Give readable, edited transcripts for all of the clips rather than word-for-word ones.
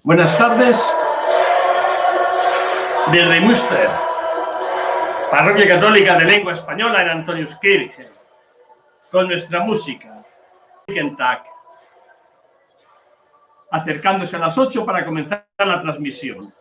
Buenas tardes desde Münster, Parroquia Católica de Lengua Española en Antoniuskirche, con nuestra música, acercándose a las 8 para comenzar la transmisión.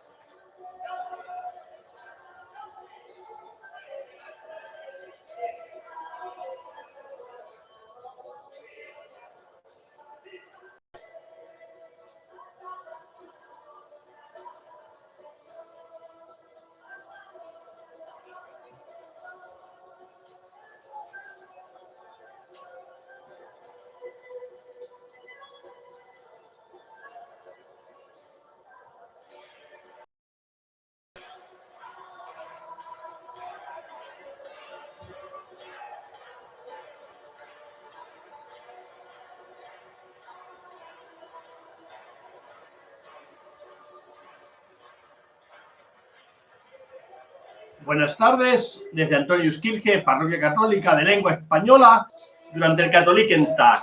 Buenas tardes desde Antoniuskirche, Parroquia Católica de Lengua Española, durante el Katholikentag.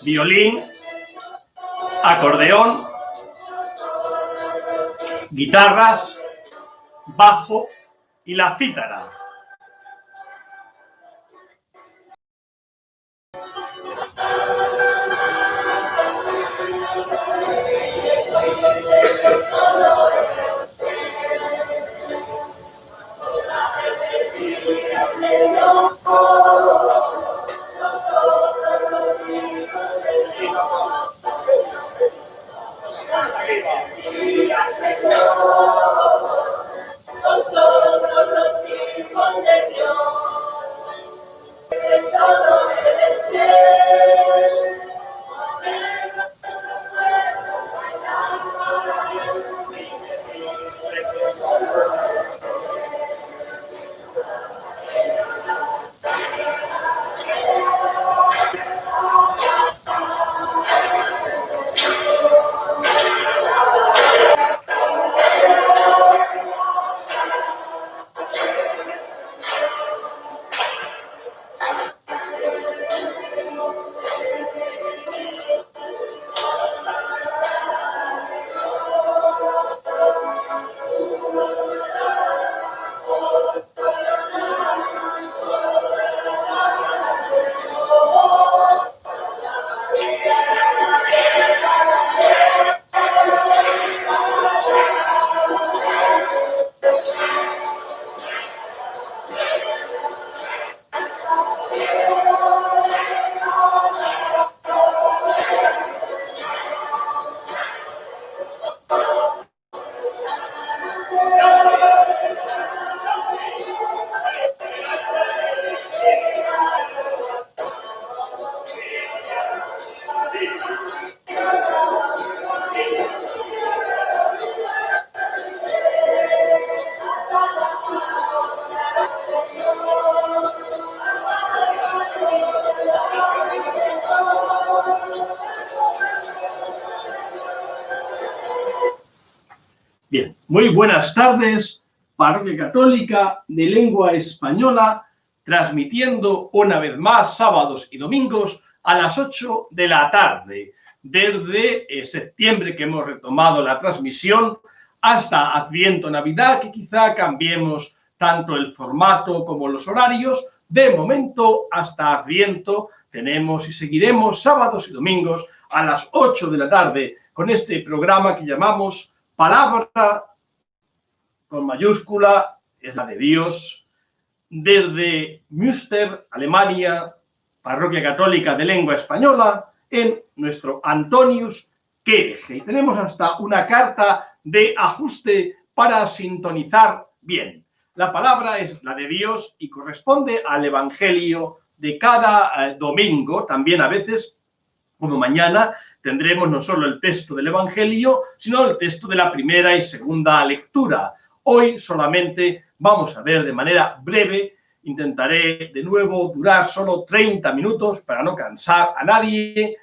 Violín, acordeón, guitarras, bajo y la cítara. Bien, muy buenas tardes, Parroquia Católica de Lengua Española, transmitiendo una vez más sábados y domingos a las 8 de la tarde, desde septiembre que hemos retomado la transmisión hasta Adviento Navidad, que quizá cambiemos tanto el formato como los horarios. De momento, hasta Adviento tenemos y seguiremos sábados y domingos a las 8 de la tarde con este programa que llamamos Palabra con mayúscula, es la de Dios, desde Münster, Alemania, Parroquia Católica de Lengua Española, en nuestro Antoniuskirche. Y tenemos hasta una carta de ajuste para sintonizar bien. La palabra es la de Dios y corresponde al Evangelio de cada domingo, también a veces, como mañana, tendremos no solo el texto del Evangelio, sino el texto de la primera y segunda lectura. Hoy solamente vamos a ver de manera breve, intentaré de nuevo durar solo 30 minutos para no cansar a nadie,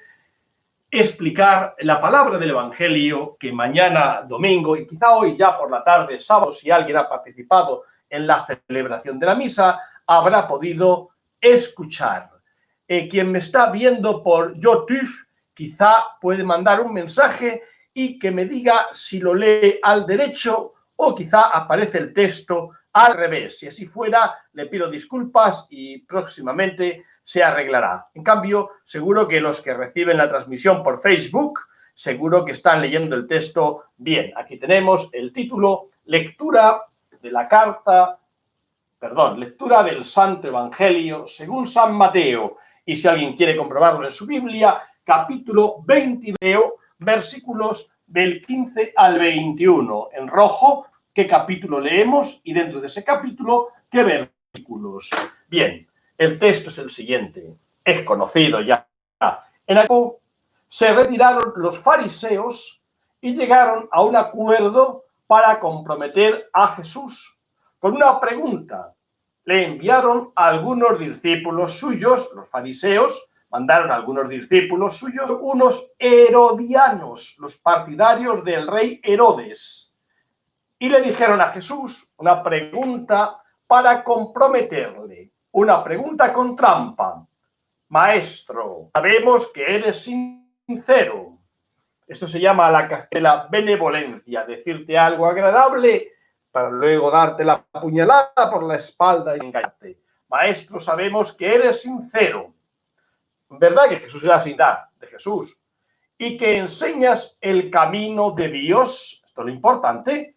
explicar la palabra del Evangelio que mañana domingo y quizá hoy ya por la tarde, sábado, si alguien ha participado en la celebración de la misa, habrá podido escuchar. Quien me está viendo por YouTube quizá puede mandar un mensaje y que me diga si lo lee al derecho o quizá aparece el texto al revés. Si así fuera, le pido disculpas y próximamente se arreglará. En cambio, seguro que los que reciben la transmisión por Facebook, seguro que están leyendo el texto bien. Aquí tenemos el título, lectura del Santo Evangelio según San Mateo. Y si alguien quiere comprobarlo en su Biblia, capítulo 22, versículos del 15 al 21. En rojo, qué capítulo leemos y dentro de ese capítulo, qué versículos. Bien, el texto es el siguiente. Es conocido ya. En aquel se retiraron los fariseos y llegaron a un acuerdo para comprometer a Jesús con una pregunta. Le enviaron a algunos discípulos suyos, los fariseos, mandaron a algunos discípulos suyos, unos herodianos, los partidarios del rey Herodes, y le dijeron a Jesús una pregunta para comprometerle, una pregunta con trampa. Maestro, sabemos que eres sincero. Esto se llama la benevolencia, decirte algo agradable para luego darte la puñalada por la espalda y engañarte. Maestro, sabemos que eres sincero. ¿Verdad que Jesús es la sinceridad de Jesús? Y que enseñas el camino de Dios, esto es lo importante,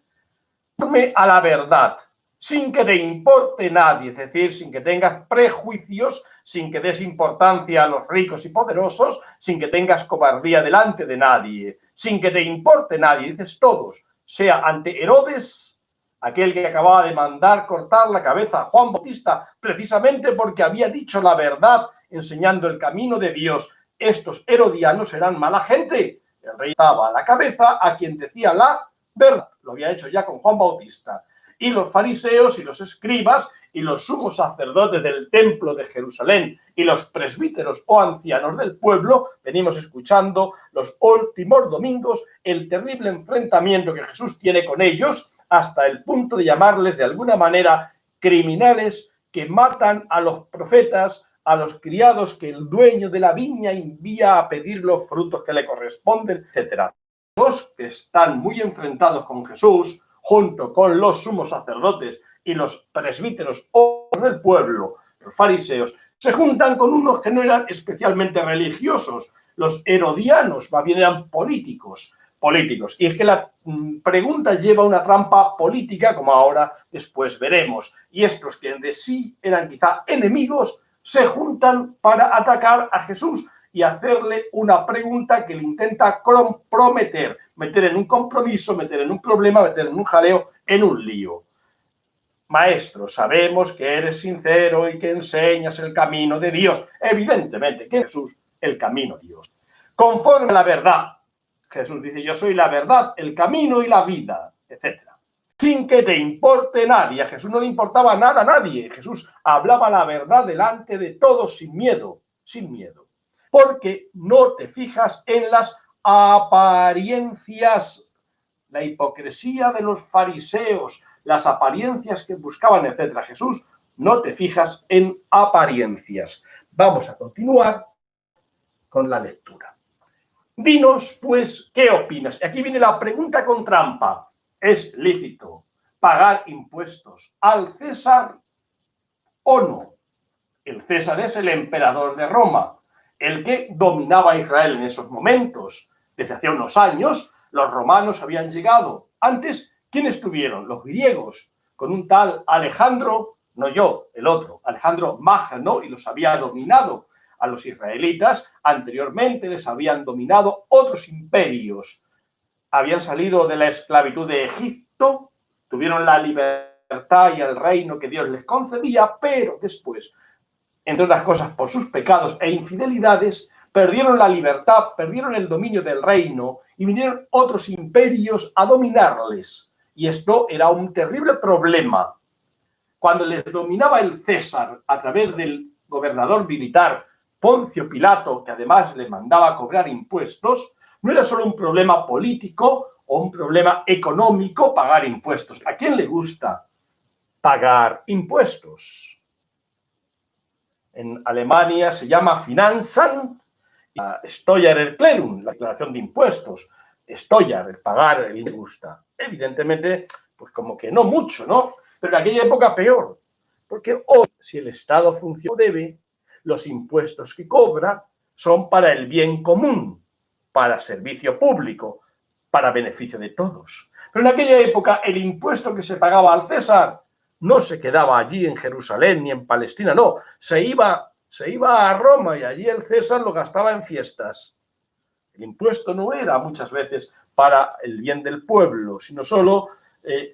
a la verdad, sin que te importe nadie, es decir, sin que tengas prejuicios, sin que des importancia a los ricos y poderosos, sin que tengas cobardía delante de nadie, sin que te importe nadie, dices todos, sea ante Herodes, aquel que acababa de mandar cortar la cabeza a Juan Bautista, precisamente porque había dicho la verdad, enseñando el camino de Dios. Estos herodianos eran mala gente. El rey daba a la cabeza a quien decía la verdad. Lo había hecho ya con Juan Bautista. Y los fariseos y los escribas y los sumos sacerdotes del templo de Jerusalén y los presbíteros o ancianos del pueblo, venimos escuchando los últimos domingos el terrible enfrentamiento que Jesús tiene con ellos, hasta el punto de llamarles de alguna manera criminales que matan a los profetas, a los criados que el dueño de la viña envía a pedir los frutos que le corresponden, etc. Los que están muy enfrentados con Jesús, junto con los sumos sacerdotes y los presbíteros o del pueblo, los fariseos, se juntan con unos que no eran especialmente religiosos, los herodianos, más bien eran políticos. Y es que la pregunta lleva una trampa política, como ahora después veremos. Y estos que de sí eran quizá enemigos, se juntan para atacar a Jesús y hacerle una pregunta que le intenta comprometer, meter en un compromiso, meter en un problema, meter en un jaleo, en un lío. Maestro, sabemos que eres sincero y que enseñas el camino de Dios. Evidentemente que Jesús, el camino de Dios. Conforme a la verdad. Jesús dice, yo soy la verdad, el camino y la vida, etc. Sin que te importe nadie. A Jesús no le importaba nada a nadie. Jesús hablaba la verdad delante de todos sin miedo, porque no te fijas en las apariencias, la hipocresía de los fariseos, las apariencias que buscaban, etc. Jesús, no te fijas en apariencias. Vamos a continuar con la lectura. Dinos, pues, ¿qué opinas? Aquí viene la pregunta con trampa. ¿Es lícito pagar impuestos al César o no? El César es el emperador de Roma, el que dominaba a Israel en esos momentos. Desde hace unos años, los romanos habían llegado. Antes, ¿quiénes estuvieron? Los griegos, con un tal Alejandro, no yo, el otro, Alejandro Magno, y los había dominado. A los israelitas anteriormente les habían dominado otros imperios. Habían salido de la esclavitud de Egipto, tuvieron la libertad y el reino que Dios les concedía, pero después, entre otras cosas por sus pecados e infidelidades, perdieron la libertad, perdieron el dominio del reino y vinieron otros imperios a dominarles. Y esto era un terrible problema. Cuando les dominaba el César a través del gobernador militar Poncio Pilato, que además le mandaba cobrar impuestos, no era solo un problema político o un problema económico pagar impuestos. ¿A quién le gusta pagar impuestos? En Alemania se llama Finanzamt, Steuererklärung, la declaración de impuestos. Steuer, el pagar, el me gusta. Evidentemente, pues como que no mucho, ¿no? Pero en aquella época peor. Porque hoy, si el Estado funciona debe, los impuestos que cobra son para el bien común, para servicio público, para beneficio de todos. Pero en aquella época el impuesto que se pagaba al César no se quedaba allí en Jerusalén ni en Palestina, no, se iba a Roma y allí el César lo gastaba en fiestas. El impuesto no era muchas veces para el bien del pueblo, sino solo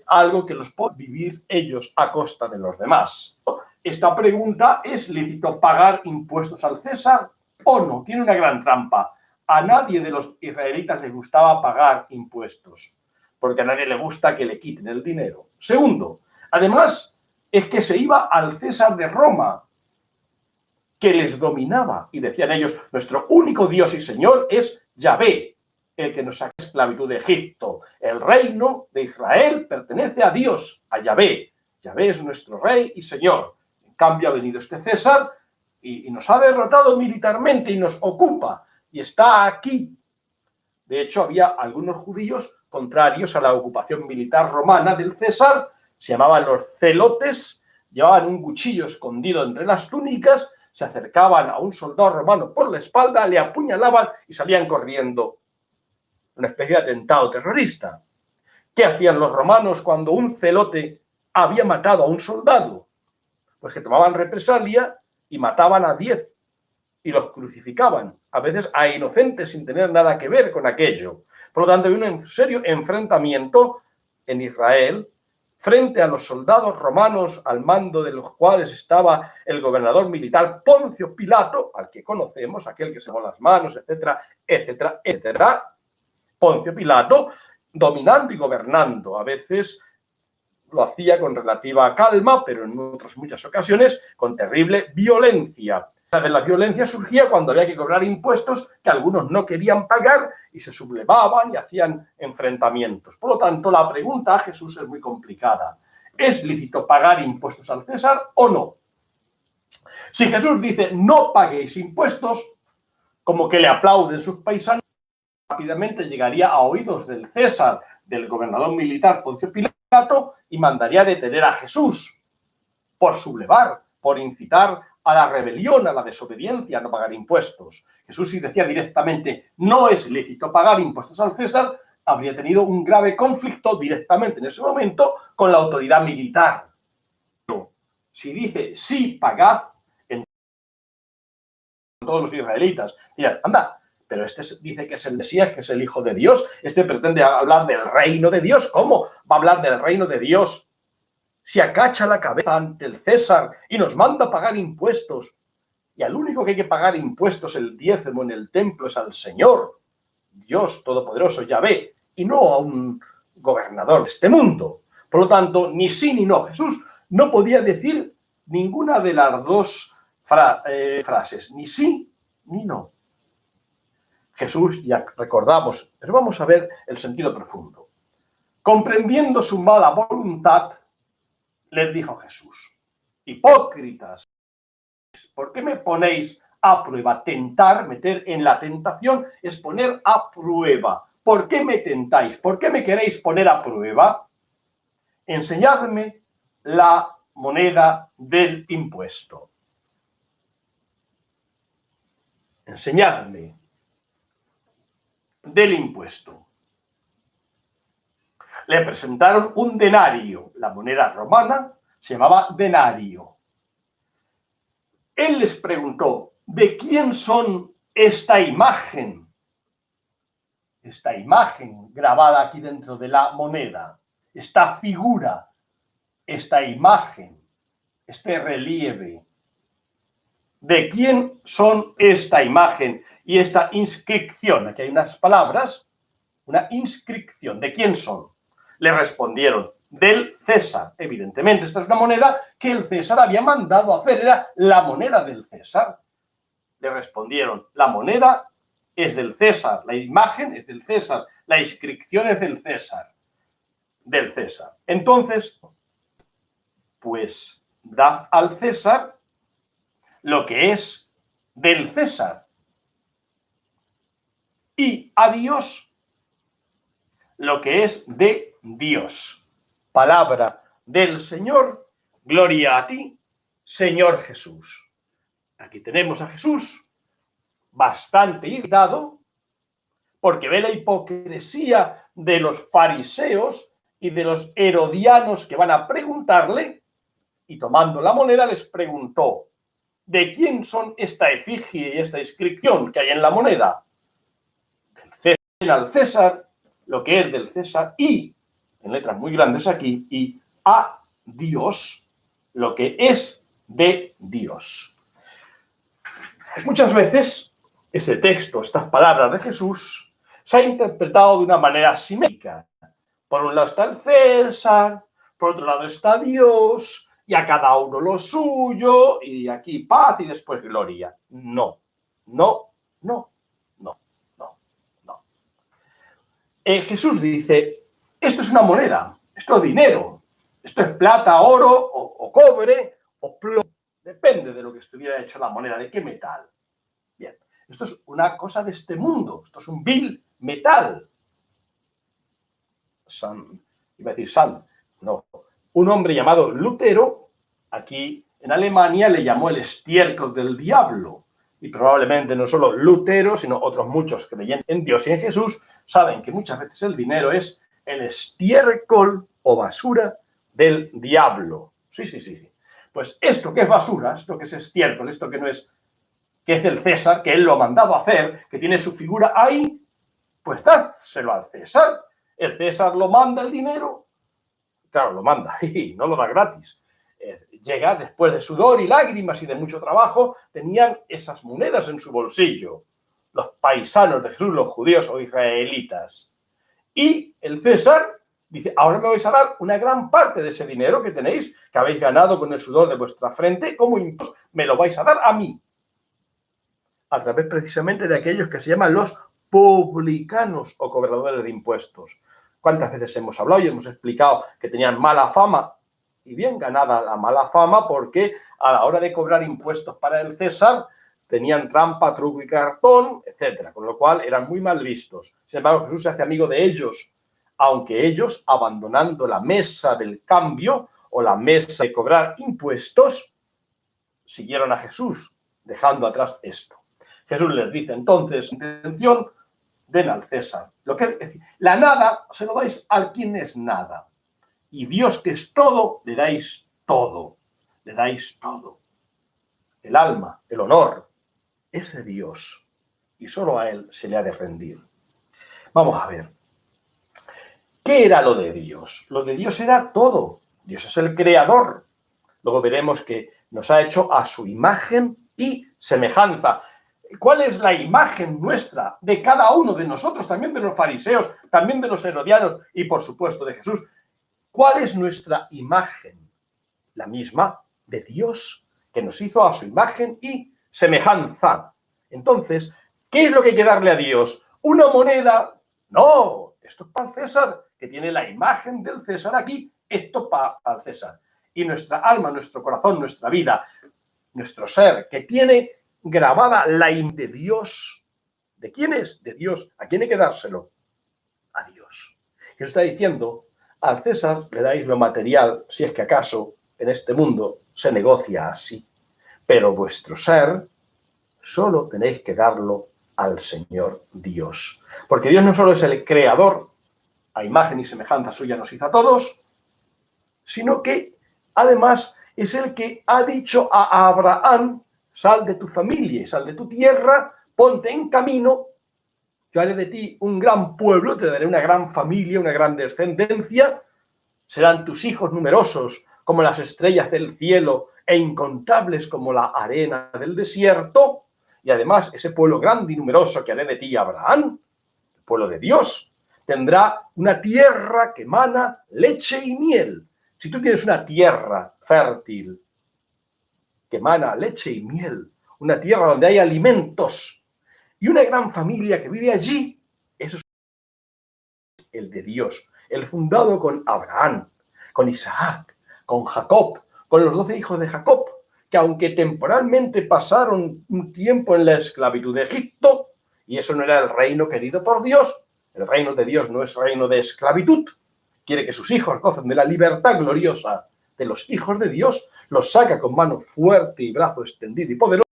algo que los pueden vivir ellos a costa de los demás. Esta pregunta, ¿es lícito pagar impuestos al César o no? Tiene una gran trampa. A nadie de los israelitas le gustaba pagar impuestos, porque a nadie le gusta que le quiten el dinero. Segundo, además, es que se iba al César de Roma, que les dominaba, y decían ellos, nuestro único Dios y Señor es Yahvé, el que nos saca de esclavitud de Egipto. El reino de Israel pertenece a Dios, a Yahvé. Yahvé es nuestro rey y Señor. En cambio ha venido este César y nos ha derrotado militarmente y nos ocupa, y está aquí. De hecho, había algunos judíos contrarios a la ocupación militar romana del César, se llamaban los celotes, llevaban un cuchillo escondido entre las túnicas, se acercaban a un soldado romano por la espalda, le apuñalaban y salían corriendo. Una especie de atentado terrorista. ¿Qué hacían los romanos cuando un celote había matado a un soldado? Pues que tomaban represalia y mataban a 10 y los crucificaban, a veces a inocentes sin tener nada que ver con aquello. Por lo tanto, había un serio enfrentamiento en Israel frente a los soldados romanos, al mando de los cuales estaba el gobernador militar Poncio Pilato, al que conocemos, aquel que se lavó las manos, etcétera, etcétera, etcétera. Poncio Pilato dominando y gobernando. A veces lo hacía con relativa calma, pero en otras muchas ocasiones con terrible violencia. De la violencia surgía cuando había que cobrar impuestos que algunos no querían pagar y se sublevaban y hacían enfrentamientos. Por lo tanto, la pregunta a Jesús es muy complicada. ¿Es lícito pagar impuestos al César o no? Si Jesús dice no paguéis impuestos, como que le aplauden sus paisanos, rápidamente llegaría a oídos del César, del gobernador militar Poncio Pilato, y mandaría detener a Jesús por sublevar, por incitar a la rebelión, a la desobediencia, a no pagar impuestos. Jesús, si decía directamente no es lícito pagar impuestos al César, habría tenido un grave conflicto directamente en ese momento con la autoridad militar. Pero si dice sí, pagad, en todos los israelitas dirán, anda, pero este dice que es el Mesías, que es el Hijo de Dios, este pretende hablar del reino de Dios. ¿Cómo va a hablar del reino de Dios si acacha la cabeza ante el César y nos manda pagar impuestos? Y al único que hay que pagar impuestos, el diezmo en el templo, es al Señor, Dios Todopoderoso, Yahvé, y no a un gobernador de este mundo. Por lo tanto, ni sí ni no. Jesús no podía decir ninguna de las dos frases, ni sí ni no. Jesús, ya recordamos, pero vamos a ver el sentido profundo. Comprendiendo su mala voluntad, les dijo Jesús, hipócritas, ¿por qué me ponéis a prueba? Tentar, meter en la tentación, es poner a prueba. ¿Por qué me tentáis? ¿Por qué me queréis poner a prueba? Enseñadme la moneda del impuesto. Enseñadme del impuesto. Le presentaron un denario. La moneda romana se llamaba denario. Él les preguntó, ¿de quién son esta imagen? Esta imagen grabada aquí dentro de la moneda, esta figura, esta imagen, este relieve. ¿De quién son esta imagen y esta inscripción? Aquí hay unas palabras, una inscripción. ¿De quién son? Le respondieron, del César. Evidentemente, esta es una moneda que el César había mandado hacer, era la moneda del César. Le respondieron, la moneda es del César, la imagen es del César, la inscripción es del César. Del César. Entonces, pues, dad al César lo que es del César, y a Dios lo que es de Dios. Palabra del Señor, gloria a ti, Señor Jesús. Aquí tenemos a Jesús bastante irritado porque ve la hipocresía de los fariseos y de los herodianos que van a preguntarle, y tomando la moneda les preguntó: ¿de quién son esta efigie y esta inscripción que hay en la moneda? Del César, al César lo que es del César, y, en letras muy grandes aquí, y a Dios lo que es de Dios. Muchas veces ese texto, estas palabras de Jesús, se ha interpretado de una manera simétrica. Por un lado está el César, por otro lado está Dios, y a cada uno lo suyo, y aquí paz y después gloria. No, no, no, no, no, no. Jesús dice, esto es una moneda, esto es dinero, esto es plata, oro, o cobre, o plomo. Depende de lo que estuviera hecho la moneda, de qué metal. Bien, esto es una cosa de este mundo, esto es un vil metal. Iba a decir no. Un hombre llamado Lutero, aquí en Alemania, le llamó el estiércol del diablo. Y probablemente no solo Lutero, sino otros muchos creyentes en Dios y en Jesús, saben que muchas veces el dinero es el estiércol o basura del diablo. Sí. Pues esto que es basura, esto que es estiércol, esto que no es, que es el César, que él lo ha mandado a hacer, que tiene su figura ahí, pues dáselo al César. El César lo manda el dinero, claro, lo manda y no lo da gratis. Llega después de sudor y lágrimas y de mucho trabajo, tenían esas monedas en su bolsillo, los paisanos de Jesús, los judíos o israelitas. Y el César dice, ahora me vais a dar una gran parte de ese dinero que tenéis, que habéis ganado con el sudor de vuestra frente, como impuesto, me lo vais a dar a mí. A través precisamente de aquellos que se llaman los publicanos o cobradores de impuestos. ¿Cuántas veces hemos hablado y hemos explicado que tenían mala fama? Y bien ganada la mala fama, porque a la hora de cobrar impuestos para el César tenían trampa, truco y cartón, etcétera, con lo cual eran muy mal vistos. Sin embargo, Jesús se hace amigo de ellos, aunque ellos, abandonando la mesa del cambio o la mesa de cobrar impuestos, siguieron a Jesús, dejando atrás esto. Jesús les dice entonces, intención, den al César. Lo que es decir, la nada se lo dais al quien es nada. Y Dios, que es todo, le dais todo. Le dais todo. El alma, el honor, es de Dios. Y solo a Él se le ha de rendir. Vamos a ver. ¿Qué era lo de Dios? Lo de Dios era todo. Dios es el creador. Luego veremos que nos ha hecho a su imagen y semejanza. ¿Cuál es la imagen nuestra de cada uno de nosotros, también de los fariseos, también de los herodianos y, por supuesto, de Jesús? ¿Cuál es nuestra imagen? La misma de Dios, que nos hizo a su imagen y semejanza. Entonces, ¿qué es lo que hay que darle a Dios? ¿Una moneda? No, esto es para el César, que tiene la imagen del César aquí, esto para el César. Y nuestra alma, nuestro corazón, nuestra vida, nuestro ser, que tiene grabada la imagen de Dios. ¿De quién es? De Dios. ¿A quién hay que dárselo? A Dios. Jesús está diciendo, al César le dais lo material, si es que acaso en este mundo se negocia así. Pero vuestro ser solo tenéis que darlo al Señor Dios. Porque Dios no solo es el creador, a imagen y semejanza suya nos hizo a todos, sino que además es el que ha dicho a Abraham, sal de tu familia y sal de tu tierra, ponte en camino, yo haré de ti un gran pueblo, te daré una gran familia, una gran descendencia, serán tus hijos numerosos como las estrellas del cielo e incontables como la arena del desierto, y además ese pueblo grande y numeroso que haré de ti, Abraham, el pueblo de Dios, tendrá una tierra que emana leche y miel. Si tú tienes una tierra fértil que emana leche y miel, una tierra donde hay alimentos y una gran familia que vive allí, eso es el de Dios, el fundado con Abraham, con Isaac, con Jacob, con los 12 hijos de Jacob, que aunque temporalmente pasaron un tiempo en la esclavitud de Egipto, y eso no era el reino querido por Dios, el reino de Dios no es reino de esclavitud, quiere que sus hijos gocen de la libertad gloriosa de los hijos de Dios, los saca con mano fuerte y brazo extendido y poderoso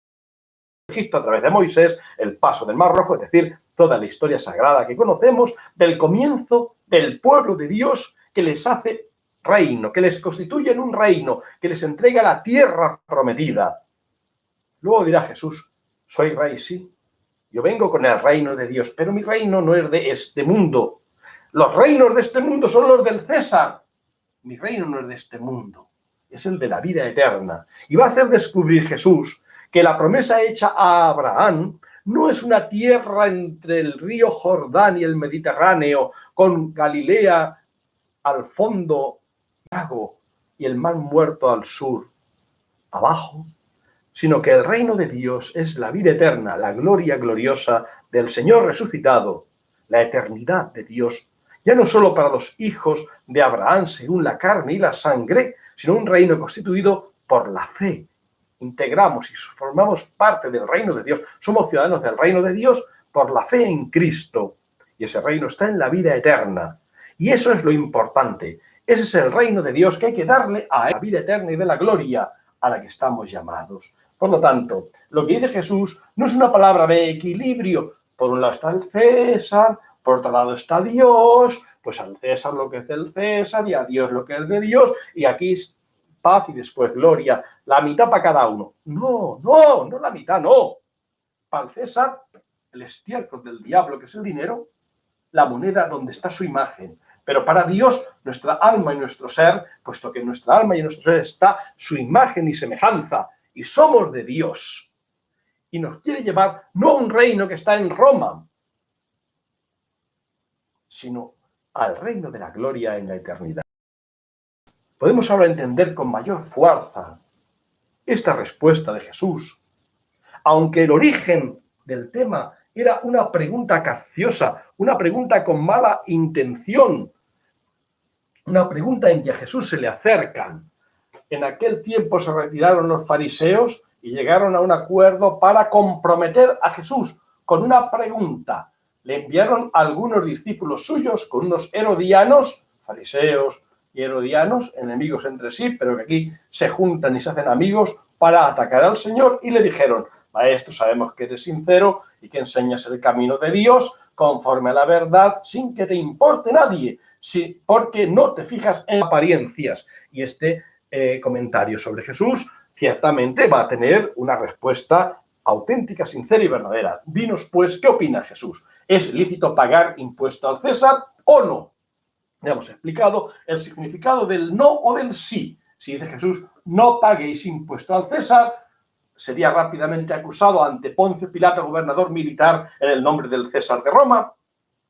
de Egipto a través de Moisés, el paso del Mar Rojo, es decir, toda la historia sagrada que conocemos del comienzo del pueblo de Dios que les hace reino, que les constituye en un reino, que les entrega la tierra prometida. Luego dirá Jesús, soy rey, sí, yo vengo con el reino de Dios, pero mi reino no es de este mundo. Los reinos de este mundo son los del César. Mi reino no es de este mundo, es el de la vida eterna. Y va a hacer descubrir Jesús que la promesa hecha a Abraham no es una tierra entre el río Jordán y el Mediterráneo, con Galilea al fondo, lago, y el mar muerto al sur, abajo, sino que el reino de Dios es la vida eterna, la gloria gloriosa del Señor resucitado, la eternidad de Dios, ya no solo para los hijos de Abraham según la carne y la sangre, sino un reino constituido por la fe. Integramos y formamos parte del reino de Dios, somos ciudadanos del reino de Dios por la fe en Cristo, y ese reino está en la vida eterna. Y eso es lo importante, ese es el reino de Dios que hay que darle a la vida eterna y de la gloria a la que estamos llamados. Por lo tanto, lo que dice Jesús no es una palabra de equilibrio. Por un lado está el César, por otro lado está Dios, pues al César lo que es del César y a Dios lo que es de Dios, y aquí es paz y después gloria, la mitad para cada uno. No la mitad, no. Para el César, el estiércol del diablo, que es el dinero, la moneda donde está su imagen. Pero para Dios, nuestra alma y nuestro ser, puesto que en nuestra alma y en nuestro ser está su imagen y semejanza, y somos de Dios. Y nos quiere llevar no a un reino que está en Roma, sino al reino de la gloria en la eternidad. Podemos ahora entender con mayor fuerza esta respuesta de Jesús. Aunque el origen del tema era una pregunta capciosa, una pregunta con mala intención, una pregunta en que a Jesús se le acercan. En aquel tiempo se retiraron los fariseos y llegaron a un acuerdo para comprometer a Jesús con una pregunta. Le enviaron a algunos discípulos suyos con unos herodianos, fariseos y herodianos, enemigos entre sí, pero que aquí se juntan y se hacen amigos para atacar al Señor, y le dijeron: Maestro, sabemos que eres sincero y que enseñas el camino de Dios conforme a la verdad, sin que te importe nadie, porque no te fijas en apariencias. Y este comentario sobre Jesús ciertamente va a tener una respuesta auténtica, sincera y verdadera. Dinos, pues, ¿qué opina Jesús? ¿Es lícito pagar impuesto al César o no? Ya hemos explicado el significado del no o del sí. Si dice Jesús, no paguéis impuesto al César, sería rápidamente acusado ante Poncio Pilato, gobernador militar, en el nombre del César de Roma,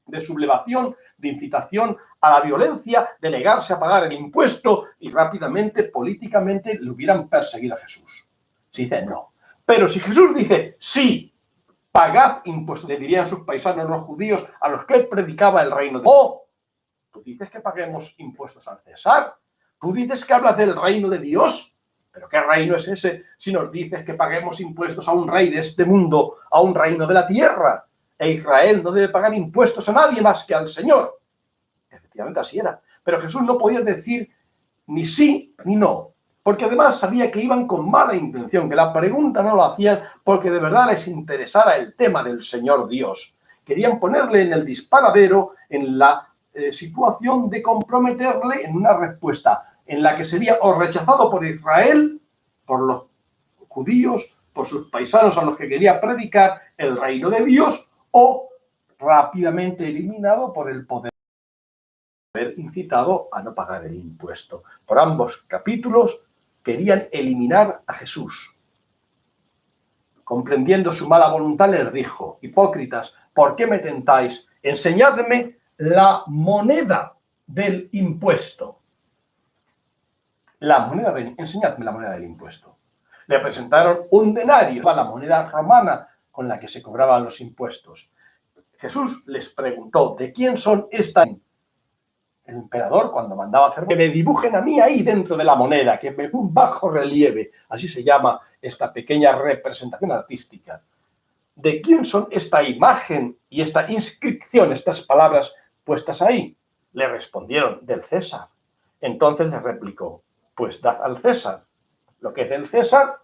de sublevación, de incitación a la violencia, de negarse a pagar el impuesto, y rápidamente, políticamente, le hubieran perseguido a Jesús. Si dice no. Pero si Jesús dice sí, pagad impuestos, le dirían sus paisanos los judíos a los que él predicaba el reino de Dios. Oh, tú dices que paguemos impuestos al César, tú dices que hablas del reino de Dios. ¿Pero qué reino es ese si nos dices que paguemos impuestos a un rey de este mundo, a un reino de la tierra? E Israel no debe pagar impuestos a nadie más que al Señor. Efectivamente así era. Pero Jesús no podía decir ni sí ni no, porque además sabía que iban con mala intención, que la pregunta no lo hacían porque de verdad les interesara el tema del Señor Dios. Querían ponerle en el disparadero, en la situación de comprometerle en una respuesta en la que sería o rechazado por Israel, por los judíos, por sus paisanos a los que quería predicar el reino de Dios, o rápidamente eliminado por el poder de haber incitado a no pagar el impuesto. Por ambos capítulos querían eliminar a Jesús. Comprendiendo su mala voluntad, les dijo: hipócritas, ¿por qué me tentáis? Enseñadme la moneda del impuesto. Enseñadme la moneda del impuesto. Le presentaron un denario, la moneda romana con la que se cobraban los impuestos. Jesús les preguntó: ¿de quién son estas? el emperador, cuando mandaba hacer, que me dibujen a mí ahí dentro de la moneda, que me un bajo relieve, así se llama esta pequeña representación artística. ¿De quién son esta imagen y esta inscripción, estas palabras puestas ahí? Le respondieron, del César. Entonces le replicó, pues dad al César lo que es del César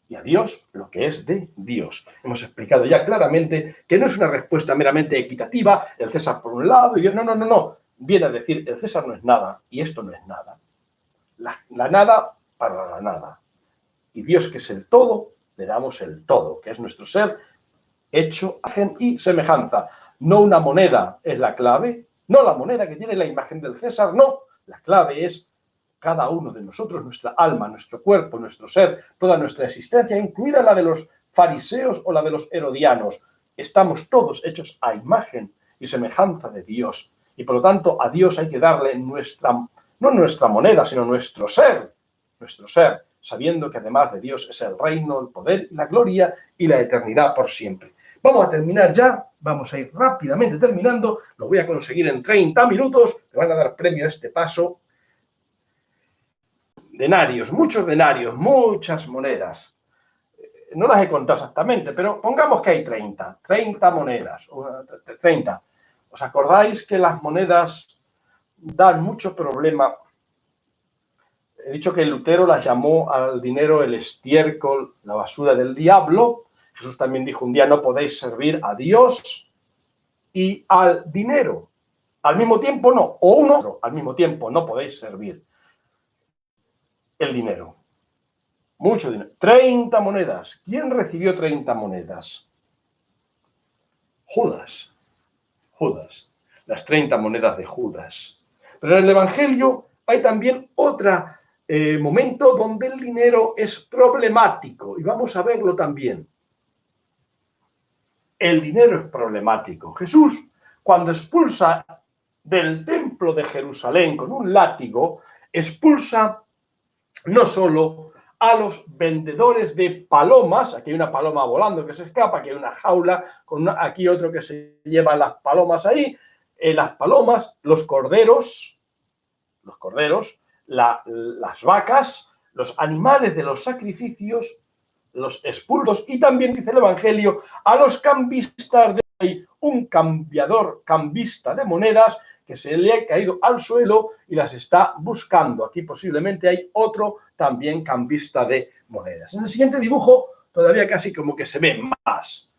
y a Dios lo que es de Dios. Hemos explicado ya claramente que no es una respuesta meramente equitativa, el César por un lado y Dios, no. Viene a decir, el César no es nada y esto no es nada. La nada para la nada. Y Dios, que es el todo, le damos el todo, que es nuestro ser hecho, imagen y semejanza. No una moneda es la clave, no la moneda que tiene la imagen del César, no. La clave es cada uno de nosotros, nuestra alma, nuestro cuerpo, nuestro ser, toda nuestra existencia, incluida la de los fariseos o la de los herodianos. Estamos todos hechos a imagen y semejanza de Dios. Y por lo tanto a Dios hay que darle no nuestra moneda, sino nuestro ser, sabiendo que además de Dios es el reino, el poder, la gloria y la eternidad por siempre. Vamos a terminar ya, vamos a ir rápidamente terminando, lo voy a conseguir en 30 minutos, me van a dar premio a este paso. Denarios, muchos denarios, muchas monedas. No las he contado exactamente, pero pongamos que hay 30 monedas, 30. ¿Os acordáis que las monedas dan mucho problema? He dicho que Lutero las llamó al dinero el estiércol, la basura del diablo. Jesús también dijo un día, no podéis servir a Dios y al dinero. Al mismo tiempo no, o uno, al mismo tiempo no podéis servir el dinero. Mucho dinero. 30 monedas. ¿Quién recibió 30 monedas? Judas. Las 30 monedas de Judas. Pero en el Evangelio hay también otro momento donde el dinero es problemático y vamos a verlo también. El dinero es problemático. Jesús, cuando expulsa del templo de Jerusalén con un látigo, expulsa no solo a los vendedores de palomas, aquí hay una paloma volando que se escapa, aquí hay una jaula, aquí otro que se lleva las palomas ahí, las palomas, los corderos, las vacas, los animales de los sacrificios, los expulsos, y también dice el Evangelio, a los cambistas de ahí, un cambista de monedas que se le ha caído al suelo y las está buscando. Aquí posiblemente hay otro también cambista de monedas. En el siguiente dibujo todavía casi como que se ve más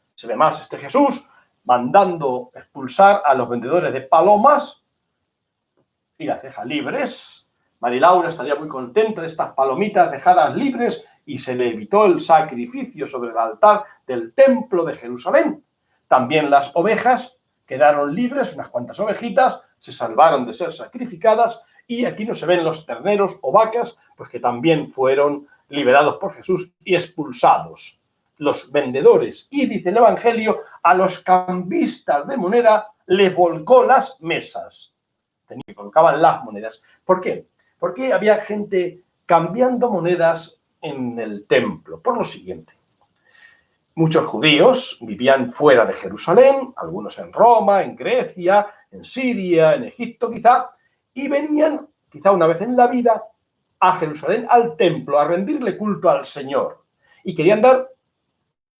este Jesús mandando expulsar a los vendedores de palomas y las deja libres. Marilaura estaría muy contenta de estas palomitas dejadas libres y se le evitó el sacrificio sobre el altar del templo de Jerusalén. También las ovejas quedaron libres, unas cuantas ovejitas se salvaron de ser sacrificadas y aquí no se ven los terneros o vacas, pues que también fueron liberados por Jesús y expulsados. Los vendedores, y dice el Evangelio, a los cambistas de moneda les volcó las mesas. Colocaban las monedas. ¿Por qué? Porque había gente cambiando monedas en el templo. Por lo siguiente. Muchos judíos vivían fuera de Jerusalén, algunos en Roma, en Grecia, en Siria, en Egipto quizá, y venían, quizá una vez en la vida, a Jerusalén, al templo, a rendirle culto al Señor. Y querían dar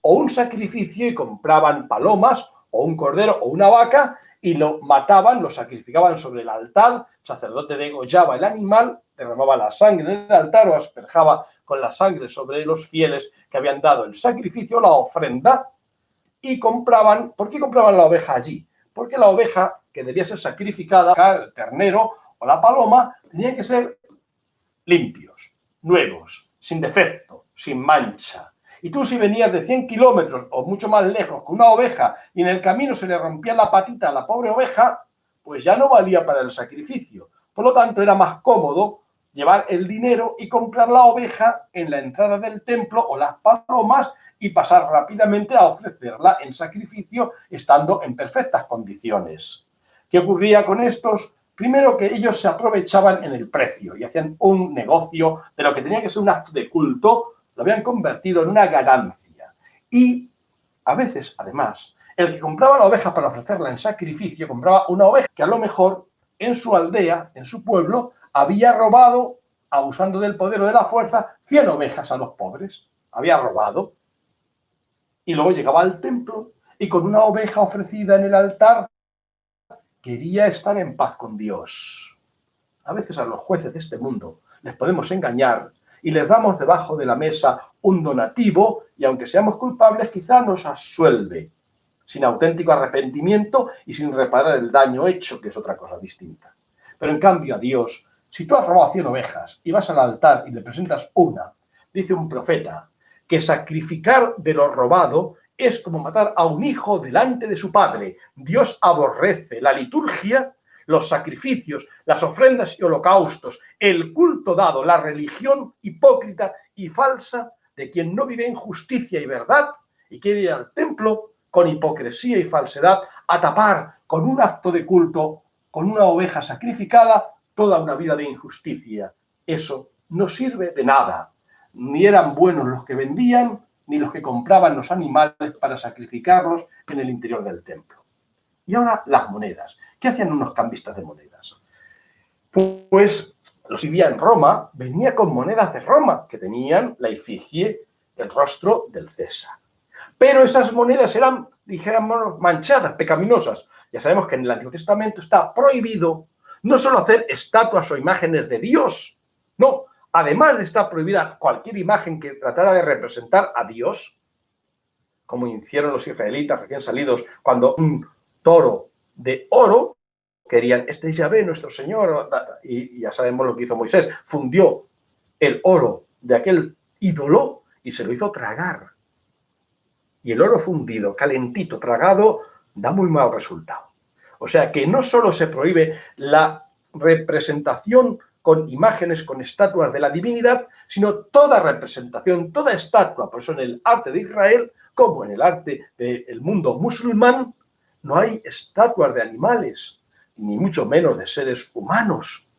o un sacrificio y compraban palomas, o un cordero, o una vaca, y lo mataban, lo sacrificaban sobre el altar, el sacerdote degollaba el animal, derramaba la sangre en el altar o asperjaba con la sangre sobre los fieles que habían dado el sacrificio, la ofrenda, y compraban. ¿Por qué compraban la oveja allí? Porque la oveja que debía ser sacrificada, el ternero o la paloma, tenían que ser limpios, nuevos, sin defecto, sin mancha. Y tú si venías de 100 kilómetros o mucho más lejos con una oveja y en el camino se le rompía la patita a la pobre oveja, pues ya no valía para el sacrificio. Por lo tanto, era más cómodo llevar el dinero y comprar la oveja en la entrada del templo o las palomas y pasar rápidamente a ofrecerla en sacrificio estando en perfectas condiciones. ¿Qué ocurría con estos? Primero, que ellos se aprovechaban en el precio y hacían un negocio de lo que tenía que ser un acto de culto, lo habían convertido en una ganancia. Y a veces, además, el que compraba la oveja para ofrecerla en sacrificio, compraba una oveja que a lo mejor en su aldea, en su pueblo, había robado, abusando del poder o de la fuerza, 100 ovejas a los pobres. Había robado. Y luego llegaba al templo y con una oveja ofrecida en el altar quería estar en paz con Dios. A veces a los jueces de este mundo les podemos engañar y les damos debajo de la mesa un donativo y aunque seamos culpables quizá nos absuelve, sin auténtico arrepentimiento y sin reparar el daño hecho, que es otra cosa distinta. Pero en cambio a Dios, si tú has robado 100 ovejas y vas al altar y le presentas una, dice un profeta, que sacrificar de lo robado es como matar a un hijo delante de su padre. Dios aborrece la liturgia, los sacrificios, las ofrendas y holocaustos, el culto dado, la religión hipócrita y falsa de quien no vive en justicia y verdad y quiere ir al templo con hipocresía y falsedad a tapar con un acto de culto, con una oveja sacrificada, toda una vida de injusticia. Eso no sirve de nada. Ni eran buenos los que vendían, ni los que compraban los animales para sacrificarlos en el interior del templo. Y ahora las monedas. ¿Qué hacían unos cambistas de monedas? Pues los que vivían en Roma venía con monedas de Roma, que tenían la efigie, el rostro del César. Pero esas monedas eran, dijéramos, manchadas, pecaminosas. Ya sabemos que en el Antiguo Testamento está prohibido no solo hacer estatuas o imágenes de Dios, no, además de estar prohibida cualquier imagen que tratara de representar a Dios, como hicieron los israelitas recién salidos, cuando un toro de oro querían, este es Yahvé, nuestro Señor, y ya sabemos lo que hizo Moisés, fundió el oro de aquel ídolo y se lo hizo tragar. Y el oro fundido, calentito, tragado, da muy mal resultado. O sea que no solo se prohíbe la representación con imágenes, con estatuas de la divinidad, sino toda representación, toda estatua. Por eso en el arte de Israel, como en el arte del mundo musulmán, no hay estatuas de animales, ni mucho menos de seres humanos.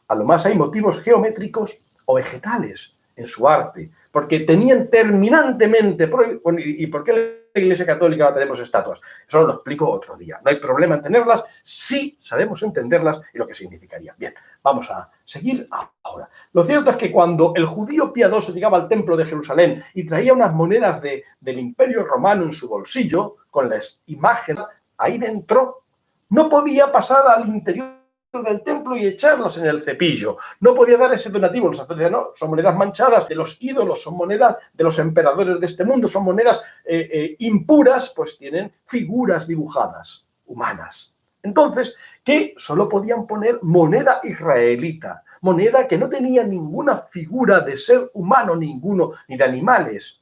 A lo más hay motivos geométricos o vegetales en su arte, porque tenían terminantemente prohibido. Bueno, ¿y por qué la Iglesia Católica tenemos estatuas? Eso lo explico otro día. No hay problema en tenerlas si sabemos entenderlas y lo que significaría. Bien, vamos a seguir ahora. Lo cierto es que cuando el judío piadoso llegaba al templo de Jerusalén y traía unas monedas del Imperio Romano en su bolsillo, con las imágenes ahí dentro, no podía pasar al interior del templo y echarlas en el cepillo. No podía dar ese donativo. Los sacerdotes decían, no, son monedas manchadas de los ídolos, son monedas de los emperadores de este mundo, son monedas impuras, pues tienen figuras dibujadas, humanas. Entonces, que solo podían poner moneda israelita, moneda que no tenía ninguna figura de ser humano ninguno, ni de animales.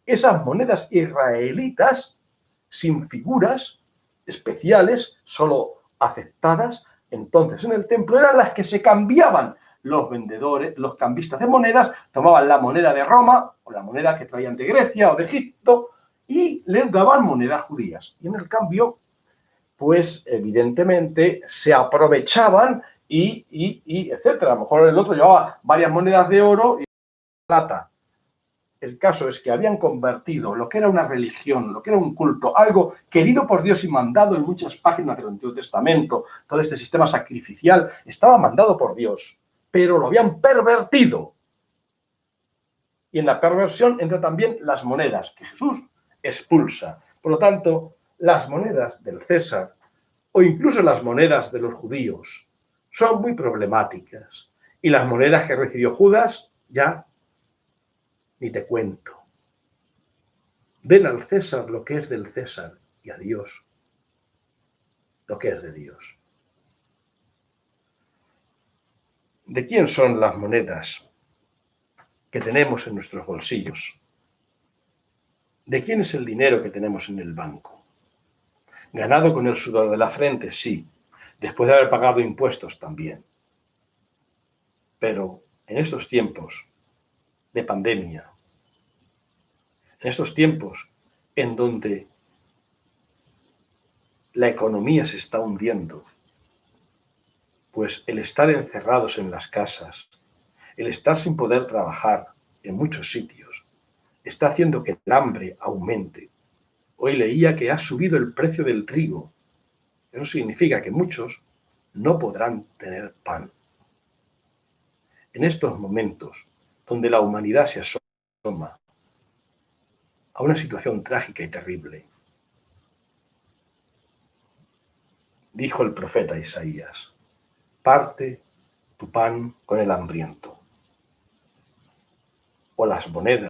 Esas monedas israelitas, sin figuras especiales, solo aceptadas, entonces en el templo eran las que se cambiaban. Los vendedores, los cambistas de monedas, tomaban la moneda de Roma o la moneda que traían de Grecia o de Egipto y les daban monedas judías. Y en el cambio, pues evidentemente se aprovechaban y etcétera. A lo mejor el otro llevaba varias monedas de oro y plata. El caso es que habían convertido lo que era una religión, lo que era un culto, algo querido por Dios y mandado en muchas páginas del Antiguo Testamento, todo este sistema sacrificial estaba mandado por Dios, pero lo habían pervertido. Y en la perversión entran también las monedas, que Jesús expulsa. Por lo tanto, las monedas del César, o incluso las monedas de los judíos, son muy problemáticas. Y las monedas que recibió Judas, ya ni te cuento. Den al César lo que es del César y a Dios lo que es de Dios. ¿De quién son las monedas que tenemos en nuestros bolsillos? ¿De quién es el dinero que tenemos en el banco? ¿Ganado con el sudor de la frente? Sí. Después de haber pagado impuestos también. Pero en estos tiempos de pandemia, en estos tiempos en donde la economía se está hundiendo, pues el estar encerrados en las casas, el estar sin poder trabajar en muchos sitios, está haciendo que el hambre aumente. Hoy leía que ha subido el precio del trigo. Eso significa que muchos no podrán tener pan. En estos momentos, donde la humanidad se asoma a una situación trágica y terrible, dijo el profeta Isaías: parte tu pan con el hambriento, o las monedas